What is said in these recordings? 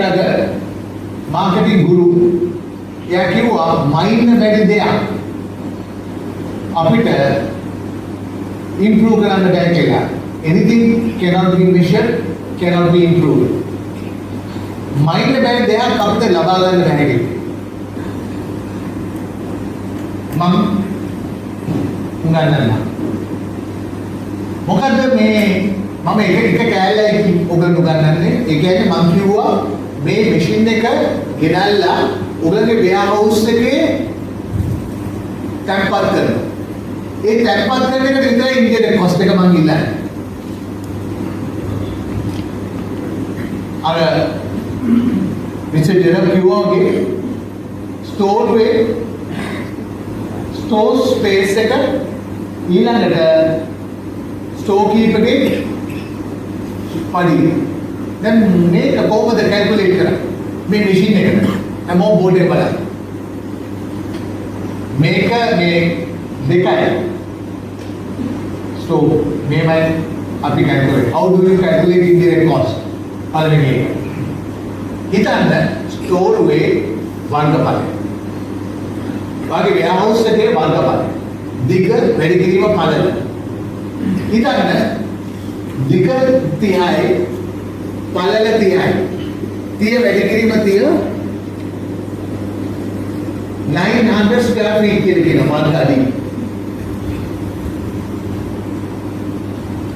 එයාගේ මාකටිං ගුරු එයා කිව්වා මයින්න බැරි දෙයක් අපිට improve කරන්න බෑ කියලා. Anything cannot be measured, cannot be improved. මයින්න බැරි දෙයක් අපිට ලබා ගන්න බෑ කියලා. මම උගන්වන්න. මොකද මේ මම එක කෑල්ලයි ඔයගොල්ලෝ උගන්වන්නේ. ඒ කියන්නේ මම කිව්වා මේ මැෂින් එක ගෙනල්ලා ඔයගොල්ලෝගේ වෙයාරහවුස් එකේ තැන්පත් කරනවා. ඒ තැන්පත් කරන එකට විතරයි ඉන්දියාවේ කොස්ට් එක මම ඉල්ලන්නේ. අර මිස්ටර් ජෙරම් කිව්වාගේ ස්ටෝර් ස්පේස් එක ඊළඟට ස්ටෝර් කීපර්ගේ පඩි. දැන් මේක කොහොමද කැල්කියුලේට් කරන්නේ? මේ මැෂින් එකට හැමෝම බෝඩ් එක බලන්න. මේක මේ දෙකයි. So මේවයි අපි calculate. How do you calculate indirect cost? පළවෙනි එක. හිතන්න store way වර්ගඵලය. වාගේ warehouse එකේ වර්ගඵලය. දිග වැඩි කිරීම පළල. හිතන්න දිග 30යි පළල 30යි. 30 වැඩි කිරීම 30 900 square feet කියලා කියන වර්ග අඩි.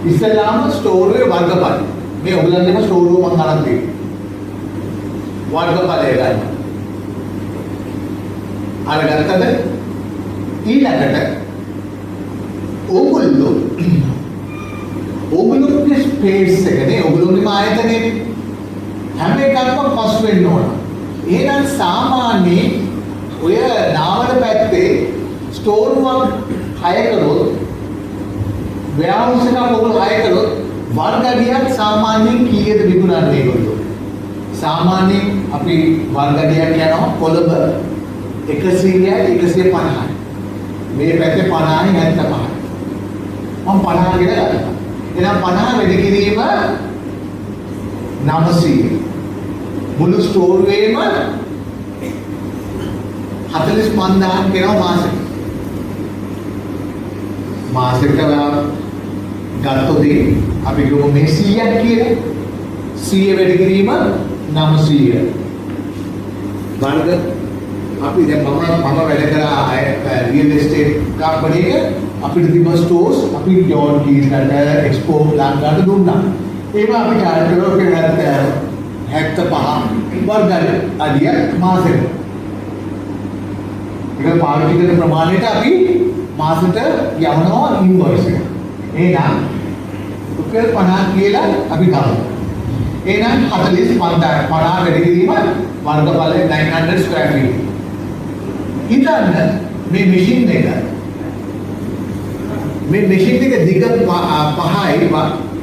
ඉස්සලාම ස්ටෝර් එකේ වර්ගඵල. මේ ඔයගලන්ගේම ස්ටෝර් එක මම අරන් තියෙනවා. වර්ගඵලය ගන්න. අරගත්තද? ඊළඟට ඕගොල්ලෝගේ ස්පේස් එකනේ ඕගොල්ලෝගේ ආයතනයේ හැම එකක්ම කොස්ට් වෙන්න ඕන. එහෙනම් සාමාන්‍යයෙන් ඔය නාවල පැත්තේ ස්ටෝර් රුවක් 6 කළොත් warehouse එකක් ඔයගොල්ලෝ 6 කළොත් වර්ග අඩියක් සාමාන්‍යයෙන් කීයද විකුණන්නේ ඒගොල්ලෝ? සාමාන්‍යයෙන් අපි වර්ග අඩියක් යනවා කොළඹ 100යි 150යි. මේ පැත්තේ 50යි 75යි. මම 50 කියලා ගත්තා. එහෙනම් 50 වැඩි කිරීම 900. මුළු ස්ටෝර් වේම 45000ක් වෙනවා මාසෙට. මාසෙට ගත්තොත් අපි ගමු මේ 100ක් කියලා. 100 වැඩි කිරීම 900. වර්ග අපි දැන් මම වැඩ කරා රියල් එස්ටේට් කම්පැනි එක අපිට තිබ්බ ස්ටෝර්ස් අපි ජෝන් කීස්ලට එක්ස්පෝ ලංකාවට දුන්නා. ඒවා අපි චාර්ජ් කරලා 75 වර්ග අඩිය මාසෙට. ඒක පාවිච්චි කරන ප්‍රමාණයට අපි මාසෙට යවනවා ඉන්වොයිස් එක. එහෙනම් රුපියල් 50 කියලා අපි ගමු. එහෙනම් 45000 වැඩි කිරීම වර්ගඵලය 900 ස්ක්වයර් ෆීට්. හිතන්න මේ මැෂින් එක දිග 5යි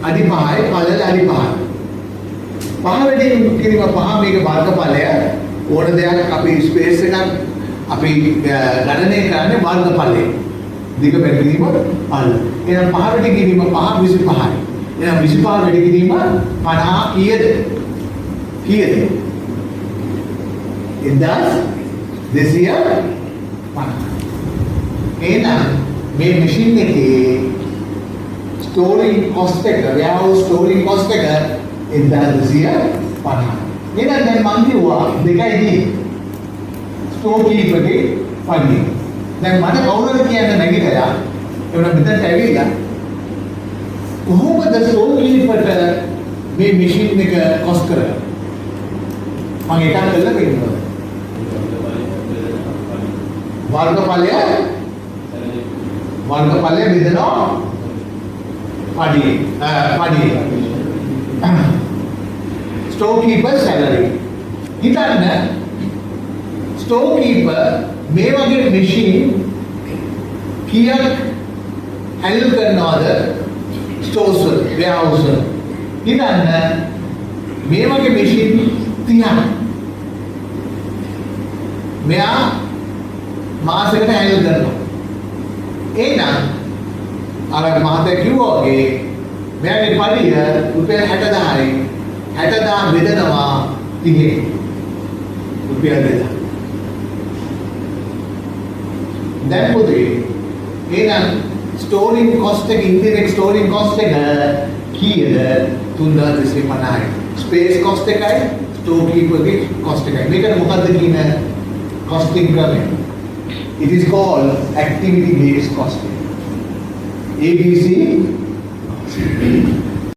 අඩි 5යි පළල අඩි 5යි. 5 වැඩි කිරීම 5 මේක වර්ගඵලය ඕන දෙයක් අපි ස්පේස් එකක් අපි ගණනය කරන්නේ වර්ගඵලය. දිග වැඩි කිරීම පළල. එහෙනම් 5 වැඩි කිරීම 5 25යි. එහෙනම් 25 වැඩි කිරීම 50 කීයද? 1250. එහෙනම් මේ මැෂින් එකේ ස්ටෝරිං කොස්ට් එක, warehouse ස්ටෝරිං කොස්ට් එක 1250. එහෙනම් දැන් මම කිව්වා දෙකයි ස්ටෝර් කීපර්ගේ ෆන්ඩින්. දැන් මට කවුරුද කියන්න නැගිටලා එවන මෙතනට ඇවිල්ලා කොහොමද ස්ටෝර් කීපර්ට මේ මැෂින් එක කොස්ට් කරන්නේ? මම එකක් කළා කියනවා. වර්ගඵලය බෙදනවා පඩිය. Store keeper salary. හිතන්න ස්ටෝර් කීපර් මේ වගේ මැෂින් කීයක් හැන්ඩල් කරනවද ස්ටෝර්ස් වල, වෙයාරහවුස් වල? හිතන්න මේ වගේ මැෂින් 30ක් මෙයා මාසෙකට හැන්ඩල් කරනවා. එහෙනම් අර මහත්තයා කිව්වා වගේ මෙයාගේ පඩිය රුපියල් 60000යි. 60000 බෙදනවා 30 රුපියල් 2000. දැන් පුතේ එහෙනම් ස්ටෝරින් කොස්ට් එක ඉන්ඩිරෙක්ට් ස්ටෝරින් කොස්ට් එක කීයද? 3250යි. ස්පේස් කොස්ට් එකයි ස්ටෝර් කීපර්ගේ කොස්ට් එකයි. මේකට මොකද්ද කියන costing ක්‍රමය? It is called activity based costing. ABC